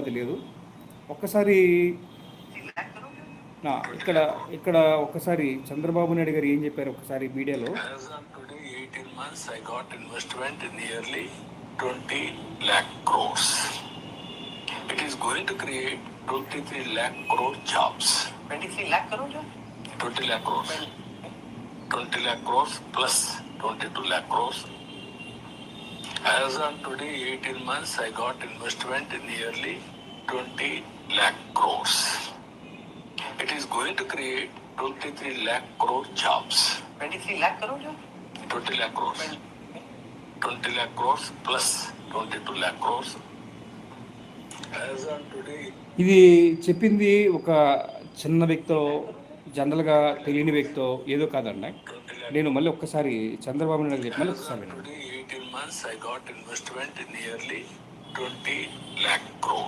అది లేదు. ఒక్కసారి ఇక్కడ ఇక్కడ ఒక్కసారి చంద్రబాబు నాయుడు గారు ఏం చెప్పారు ఒకసారి మీడియాలో. As on today, 18 months, I got investment in nearly 20 lakh crores. It is going to create 23 lakh crore jobs. 23 lakh crore jobs? 20 lakh crores. 20 lakh crores plus 22 lakh crores. As on today, 18 months, I got investment in nearly 20 lakh crores. It is going to create 23 lakh crore jobs. 23 lakh crore jobs? 20 lakh crores. 20 lakh crores plus 22 lakh crores. As on today. ఇది చెప్పింది ఒక చిన్న వ్యక్తో, జనరల్గా తెలియని వ్యక్తో ఏదో కాదండి. నేను మళ్ళీ ఒక్కసారి చంద్రబాబు నాయుడు చెప్పి మళ్ళీ ఒకసారి 18 months I got investment in nearly 20 lakh crores.